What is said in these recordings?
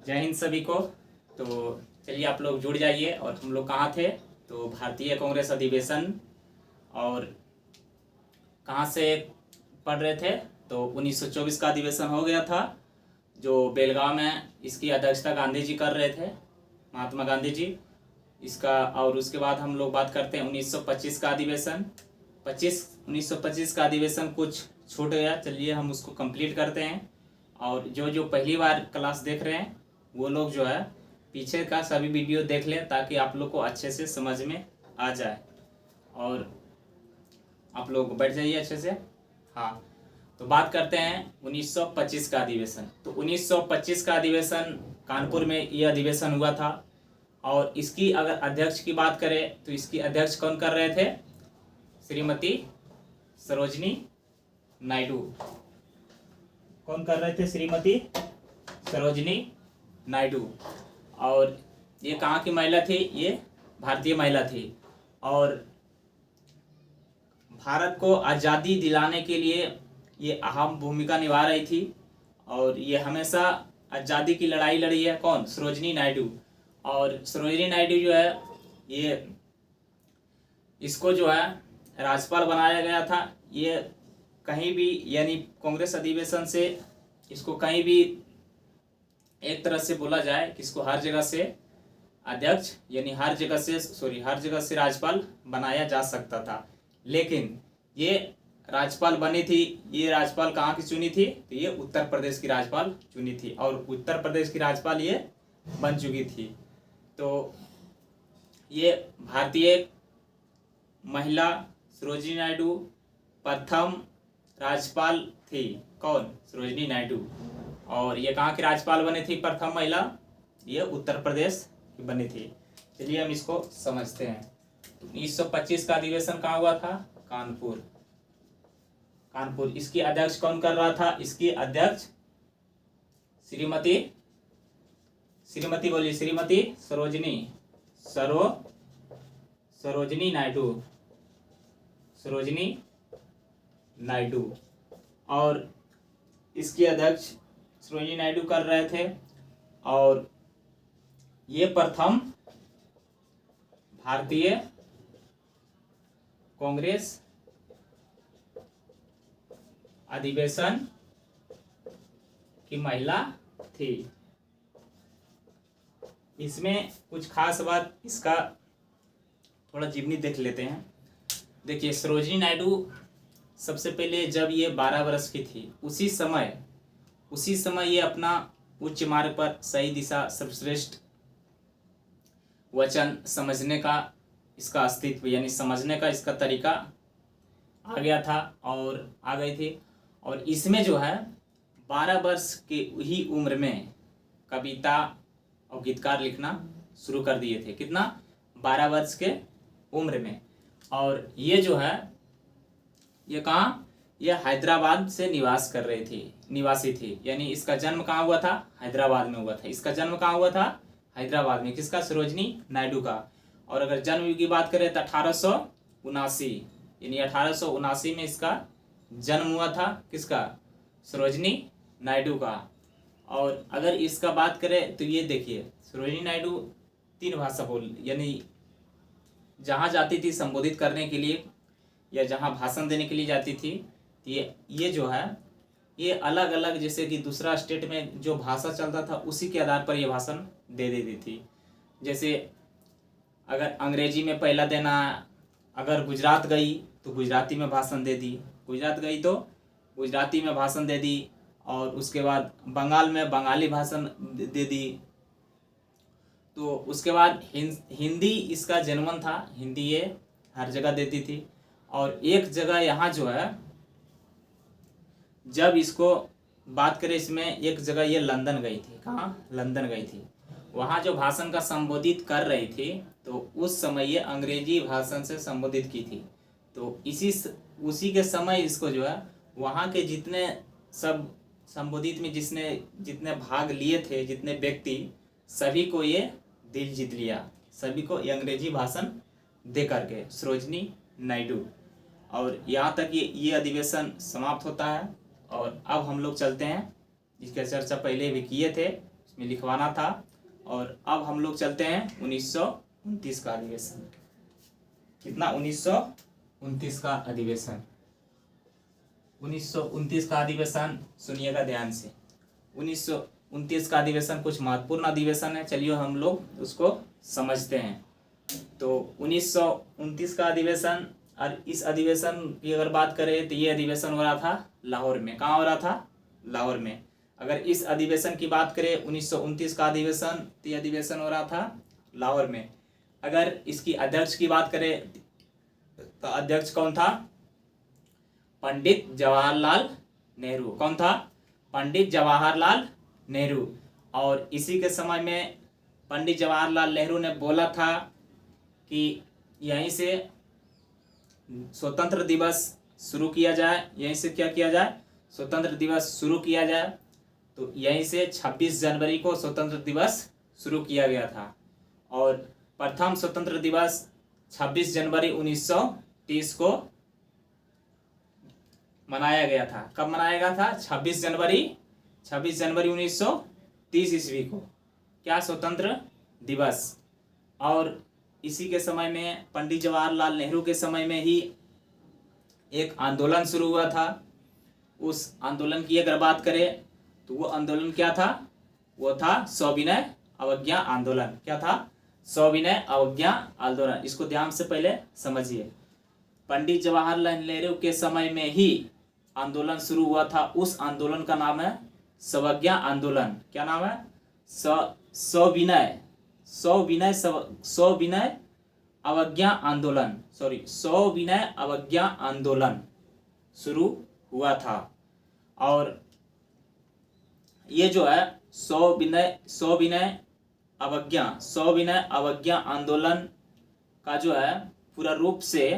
जय हिंद सभी को। तो चलिए आप लोग जुड़ जाइए। और हम लोग कहाँ थे, तो भारतीय कांग्रेस अधिवेशन और कहाँ से पढ़ रहे थे। तो 1924 का अधिवेशन हो गया था, जो बेलगांव में इसकी अध्यक्षता गांधी जी कर रहे थे, महात्मा गांधी जी इसका। और उसके बाद हम लोग बात करते हैं 1925 का अधिवेशन। 1925 का अधिवेशन कुछ छूट गया, चलिए हम उसको कंप्लीट करते हैं। और जो जो पहली बार क्लास देख रहे हैं वो लोग जो है पीछे का सभी वीडियो देख लें, ताकि आप लोग को अच्छे से समझ में आ जाए और आप लोग बैठ जाइए अच्छे से। हाँ, तो बात करते हैं 1925 का अधिवेशन। तो 1925 का अधिवेशन कानपुर में ये अधिवेशन हुआ था। और इसकी अगर अध्यक्ष की बात करें तो इसकी अध्यक्ष कौन कर रहे थे, श्रीमती सरोजनी नायडू। कौन कर रहे थे, श्रीमती सरोजनी नायडू। और ये कहाँ की महिला थी, ये भारतीय महिला थी। और भारत को आज़ादी दिलाने के लिए ये अहम भूमिका निभा रही थी। और ये हमेशा आज़ादी की लड़ाई लड़ी है, कौन, सरोजनी नायडू। और सरोजनी नायडू जो है ये इसको जो है राज्यपाल बनाया गया था। ये कहीं भी यानी कांग्रेस अधिवेशन से इसको कहीं भी एक तरह से बोला जाए कि इसको हर जगह से अध्यक्ष यानी हर जगह से राज्यपाल बनाया जा सकता था। लेकिन ये राज्यपाल बनी थी, ये राज्यपाल कहाँ की चुनी थी, तो ये उत्तर प्रदेश की राज्यपाल चुनी थी। और उत्तर प्रदेश की राज्यपाल ये बन चुकी थी। तो ये भारतीय महिला सरोजिनी नायडू प्रथम राज्यपाल थी, कौन, सरोजिनी नायडू। और ये कहाँ की राज्यपाल बनी थी, प्रथम महिला, ये उत्तर प्रदेश की बनी थी। चलिए हम इसको समझते हैं। तो 1925 का अधिवेशन कहाँ हुआ था, कानपुर। इसकी अध्यक्ष कौन कर रहा था, इसकी अध्यक्ष श्रीमती बोलिए, श्रीमती सरोजनी नायडू। और इसकी अध्यक्ष सरोजिनी नायडू कर रहे थे। और ये प्रथम भारतीय कांग्रेस अधिवेशन की महिला थी। इसमें कुछ खास बात, इसका थोड़ा जीवनी देख लेते हैं। देखिए, सरोजिनी नायडू सबसे पहले जब ये 12 वर्ष की थी, उसी समय ये अपना उच्च मार्ग पर सही दिशा सर्वश्रेष्ठ वचन समझने का इसका अस्तित्व यानी समझने का इसका तरीका आ गया था और आ गई थी। और इसमें जो है 12 वर्ष की ही उम्र में कविता और गीतकार लिखना शुरू कर दिए थे। कितना, 12 वर्ष के उम्र में। और ये जो है ये कहाँ, ये हैदराबाद से निवासी थी। यानी इसका जन्म कहाँ हुआ था, हैदराबाद में हुआ था। इसका जन्म कहाँ हुआ था, हैदराबाद में। किसका, सरोजनी नायडू का। और अगर जन्म की बात करें तो 1879 यानी 1879 में इसका जन्म हुआ था। किसका, सरोजनी नायडू का। और अगर इसका बात करें तो ये देखिए, सरोजनी नायडू 3 भाषा यानी जहाँ जाती थी संबोधित करने के लिए या जहाँ भाषण देने के लिए जाती थी, ये जो है ये अलग अलग, जैसे कि दूसरा स्टेट में जो भाषा चलता था उसी के आधार पर ये भाषण दे देती थी। जैसे अगर अंग्रेजी में पहला देना, अगर गुजरात गई तो गुजराती में भाषण दे दी, गुजरात गई तो गुजराती में भाषण दे दी। और उसके बाद बंगाल में बंगाली भाषण दे दी। तो उसके बाद हिंदी इसका जन्मन था, हिंदी ये हर जगह देती थी। और एक जगह यहाँ जो है, जब इसको बात करें इसमें, एक जगह ये लंदन गई थी। कहाँ, लंदन गई थी। वहाँ जो भाषण का संबोधित कर रही थी, तो उस समय ये अंग्रेजी भाषण से संबोधित की थी। तो उसी के समय इसको जो है वहाँ के जितने सब संबोधित में जितने भाग लिए थे, जितने व्यक्ति, सभी को ये दिल जीत लिया, सभी को ये अंग्रेजी भाषण दे करके, सरोजनी नायडू। और यहाँ तक ये अधिवेशन समाप्त होता है। और अब हम लोग चलते हैं, जिसकी चर्चा पहले भी किए थे, इसमें लिखवाना था। और अब हम लोग चलते हैं 1929 का अधिवेशन। कितना? 1929 का अधिवेशन। 1929 का अधिवेशन सुनिएगा ध्यान से। 1929 का अधिवेशन कुछ महत्वपूर्ण अधिवेशन है, चलिए हम लोग उसको समझते हैं। तो 1929 का अधिवेशन, और इस अधिवेशन की अगर बात करें तो ये अधिवेशन हो रहा था लाहौर में। कहाँ हो रहा था? लाहौर में। अगर इस अधिवेशन की बात करें 1929 का अधिवेशन, तो ये अधिवेशन हो रहा था लाहौर में। अगर इसकी अध्यक्ष की बात करें तो अध्यक्ष कौन था? पंडित जवाहरलाल नेहरू। कौन था? पंडित जवाहरलाल नेहरू। और इसी के समय में पंडित जवाहरलाल नेहरू ने बोला था कि यहीं से स्वतंत्र दिवस शुरू किया जाए। यहीं से क्या किया जाए? स्वतंत्र दिवस शुरू किया जाए। तो यहीं से 26 जनवरी को स्वतंत्र दिवस शुरू किया गया था। और प्रथम स्वतंत्र दिवस 26 जनवरी 1930 को मनाया गया था। कब मनाया गया था? 26 जनवरी 1930 ईस्वी को क्या? स्वतंत्र दिवस। और इसी के समय में पंडित जवाहरलाल नेहरू के समय में ही एक आंदोलन शुरू हुआ था। उस आंदोलन की अगर बात करें तो वो आंदोलन क्या था? वो था सविनय अवज्ञा आंदोलन। क्या था? सविनय अवज्ञा आंदोलन। इसको ध्यान से पहले समझिए। पंडित जवाहरलाल नेहरू के समय में ही आंदोलन शुरू हुआ था। उस आंदोलन का नाम है सवज्ञा आंदोलन। क्या नाम है? सविनय अवज्ञा आंदोलन। सविनय अवज्ञा आंदोलन शुरू हुआ था। और ये जो है सविनय अवज्ञा आंदोलन का जो है पूरा रूप से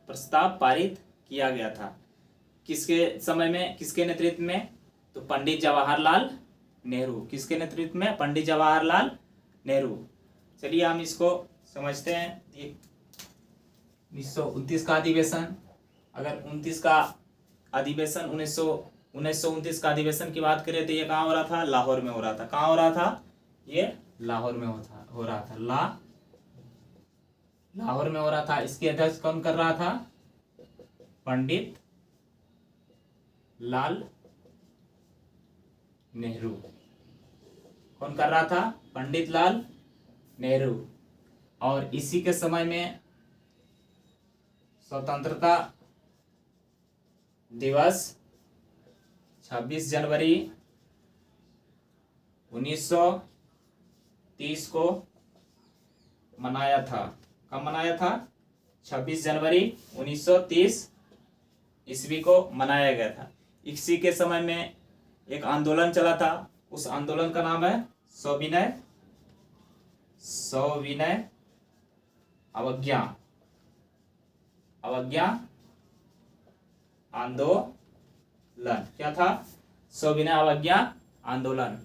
प्रस्ताव पारित किया गया था। किसके समय में? किसके नेतृत्व में? तो पंडित जवाहरलाल नेहरू। किसके नेतृत्व में? पंडित जवाहरलाल नेहरू। चलिए हम इसको समझते हैं। 1929 का अधिवेशन, अगर 1929 का अधिवेशन की बात करें तो ये कहाँ हो रहा था? लाहौर में हो रहा था। कहाँ हो रहा था? ये लाहौर में हो रहा था। लाहौर में हो रहा था। इसकी अध्यक्ष कौन कर रहा था? पंडित लाल नेहरू। कौन कर रहा था? पंडित लाल नेहरू। और इसी के समय में स्वतंत्रता दिवस 26 जनवरी 1930 को मनाया था। कब मनाया था? 26 जनवरी 1930 ईस्वी को मनाया गया था। इसी के समय में एक आंदोलन चला था। उस आंदोलन का नाम है सविनय अवज्ञा आंदोलन। क्या था? सविनय अवज्ञा आंदोलन।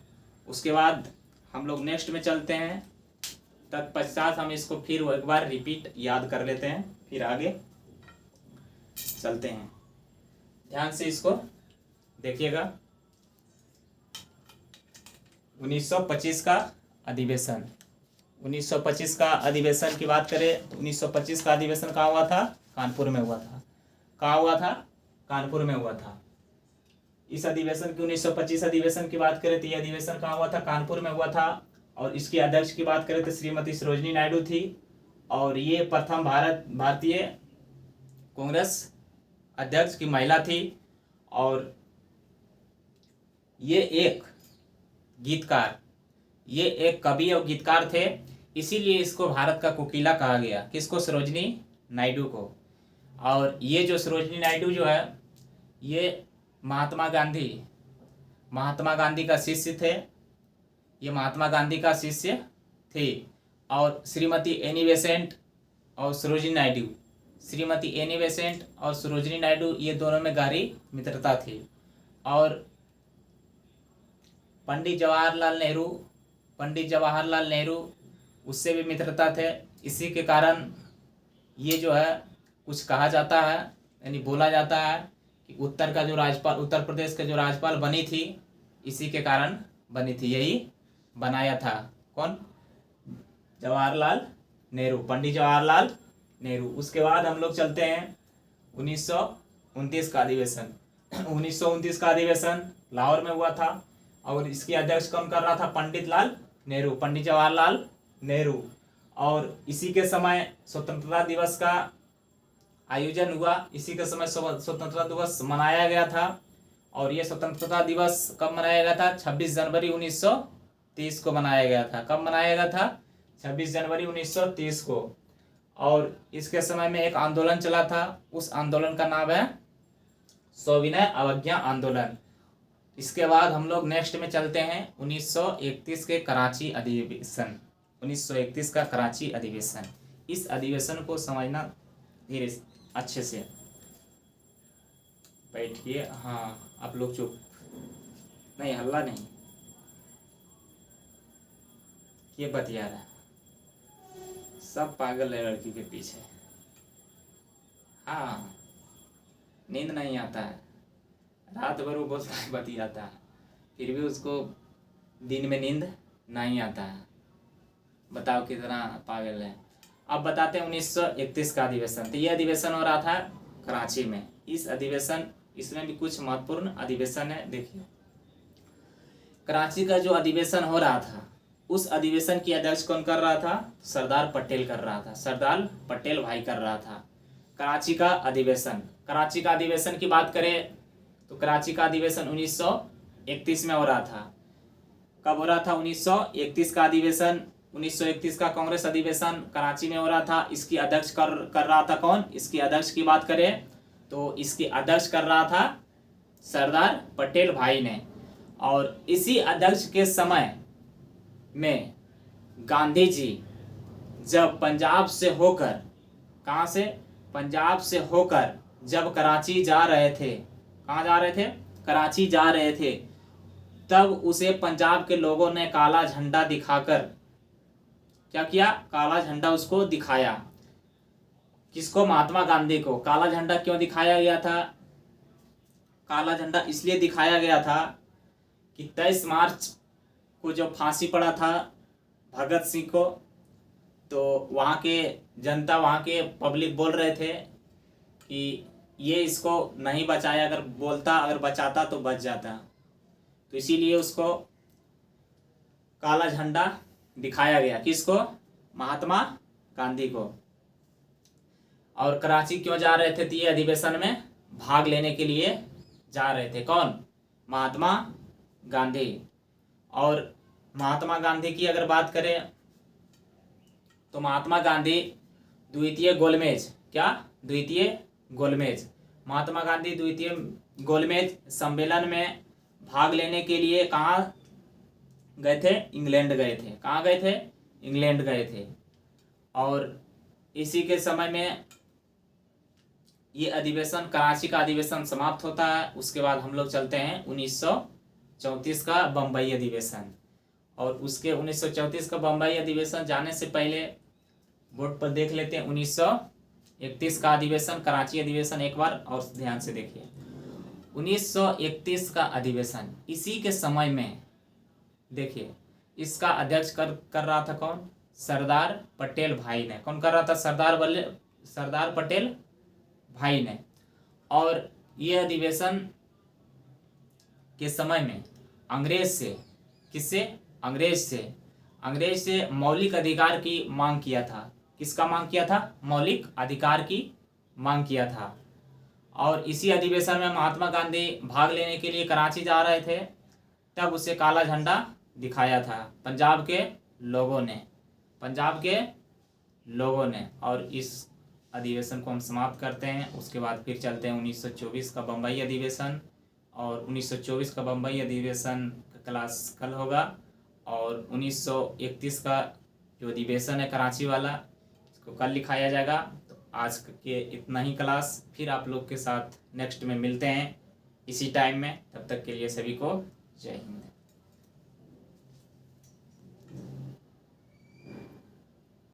उसके बाद हम लोग नेक्स्ट में चलते हैं। तत्पश्चात हम इसको फिर एक बार रिपीट याद कर लेते हैं, फिर आगे चलते हैं। ध्यान से इसको देखिएगा। 1925 का अधिवेशन। 1925 का अधिवेशन की बात करें तो 1925 का अधिवेशन कहाँ हुआ था? कानपुर में हुआ था। कहाँ हुआ था? कानपुर में हुआ था। इस अधिवेशन की 1925 अधिवेशन की बात करें तो यह अधिवेशन कहाँ हुआ था? कानपुर में हुआ था। और इसकी अध्यक्ष की बात करें तो श्रीमती सरोजिनी नायडू थी। और ये प्रथम भारतीय कांग्रेस अध्यक्ष की महिला थी। और ये एक कवि और गीतकार थे। इसीलिए इसको भारत का कोकिला कहा गया। किसको? सरोजिनी नायडू को। और ये जो सरोजिनी नायडू जो है ये महात्मा गांधी का शिष्य थे। ये महात्मा गांधी का शिष्य थे। और श्रीमती एनी बेसेंट और सरोजिनी नायडू ये दोनों में गहरी मित्रता थी। और पंडित जवाहरलाल नेहरू उससे भी मित्रता थे। इसी के कारण ये जो है कुछ कहा जाता है, यानी बोला जाता है कि उत्तर प्रदेश का जो राज्यपाल बनी थी, इसी के कारण बनी थी, यही बनाया था कौन? जवाहरलाल नेहरू, पंडित जवाहरलाल नेहरू। उसके बाद हम लोग चलते हैं 1929 का अधिवेशन। 1929 का अधिवेशन लाहौर में हुआ था और इसकी अध्यक्ष कौन कर रहा था? पंडित लाल नेहरू, पंडित जवाहरलाल नेहरू। और इसी के समय स्वतंत्रता दिवस का आयोजन हुआ, इसी के समय स्वतंत्रता दिवस मनाया गया था। और ये स्वतंत्रता दिवस कब मनाया गया था? 26 जनवरी 1930 को मनाया गया था। कब मनाया गया था? 26 जनवरी 1930 को। और इसके समय में एक आंदोलन चला था, उस आंदोलन का नाम है सविनय अवज्ञा आंदोलन। इसके बाद हम लोग नेक्स्ट में चलते हैं 1931 के कराची अधिवेशन। 1931 का कराची अधिवेशन, इस अधिवेशन को समझना धीरे अच्छे से। बैठिए, हाँ आप लोग चुप, नहीं हल्ला नहीं, ये बतिया रहा है, सब पागल है लड़की के पीछे। हाँ, नींद नहीं आता है, रात भर वो बोलता है बतियाता है, फिर भी उसको दिन में नींद नहीं आता है। बताओ कितना पागल है। अब बताते हैं 1931 का अधिवेशन। तो ये अधिवेशन हो रहा था कराची में। इस अधिवेशन, इसमें भी कुछ महत्वपूर्ण अधिवेशन है। देखिए, कराची का जो अधिवेशन हो रहा था, उस अधिवेशन की अध्यक्ष कौन कर रहा था? सरदार पटेल कर रहा था, सरदार पटेल भाई कर रहा था। कराची का अधिवेशन, कराची का अधिवेशन की बात करें तो कराची का अधिवेशन 1931 में हो रहा था। कब हो रहा था? 1931 का अधिवेशन, 1931 का कांग्रेस अधिवेशन कराची में हो रहा था। इसकी अध्यक्ष कर रहा था कौन? इसकी अध्यक्ष की बात करें तो इसकी अध्यक्ष कर रहा था सरदार पटेल भाई ने। और इसी अध्यक्ष के समय में गांधी जी जब पंजाब से होकर, कहाँ से? पंजाब से होकर जब कराची जा रहे थे, कहाँ जा रहे थे? कराची जा रहे थे, तब उसे पंजाब के लोगों ने काला झंडा दिखाकर क्या किया? काला झंडा उसको दिखाया। किसको? महात्मा गांधी को। काला झंडा क्यों दिखाया गया था? काला झंडा इसलिए दिखाया गया था कि 23 मार्च को जो फांसी पड़ा था भगत सिंह को, तो वहाँ के जनता, वहाँ के पब्लिक बोल रहे थे कि ये इसको नहीं बचाया, अगर बचाता तो बच जाता, तो इसीलिए उसको काला झंडा दिखाया गया। किसको? महात्मा गांधी को। और कराची क्यों जा रहे थे? तो ये अधिवेशन में भाग लेने के लिए जा रहे थे। कौन? महात्मा गांधी। और महात्मा गांधी की अगर बात करें तो महात्मा गांधी द्वितीय गोलमेज, क्या? द्वितीय गोलमेज, महात्मा गांधी द्वितीय गोलमेज सम्मेलन में भाग लेने के लिए कहाँ गए थे? इंग्लैंड गए थे। कहाँ गए थे? इंग्लैंड गए थे। और इसी के समय में ये अधिवेशन, कराची का अधिवेशन समाप्त होता है। उसके बाद हम लोग चलते हैं 1934 का बम्बई अधिवेशन। और उसके 1934 का बम्बई अधिवेशन जाने से पहले बोर्ड पर देख लेते हैं 1931 का अधिवेशन, कराची अधिवेशन एक बार और ध्यान से देखिए। 1931 का अधिवेशन, इसी के समय में देखिए इसका अध्यक्ष कर रहा था कौन? सरदार पटेल भाई ने। कौन कर रहा था? सरदार पटेल भाई ने। और यह अधिवेशन के समय में अंग्रेज से, किससे? अंग्रेज से मौलिक अधिकार की मांग किया था। किसका मांग किया था? मौलिक अधिकार की मांग किया था। और इसी अधिवेशन में महात्मा गांधी भाग लेने के लिए कराची जा रहे थे, तब उसे काला झंडा दिखाया था पंजाब के लोगों ने। और इस अधिवेशन को हम समाप्त करते हैं। उसके बाद फिर चलते हैं 1924 का बम्बई अधिवेशन। और 1924 का बम्बई अधिवेशन का क्लास कल होगा। और 1931 का जो अधिवेशन है कराची वाला, इसको कल लिखाया जाएगा। तो आज के इतना ही क्लास, फिर आप लोग के साथ नेक्स्ट में मिलते हैं इसी टाइम में। तब तक के लिए सभी को जय हिंद।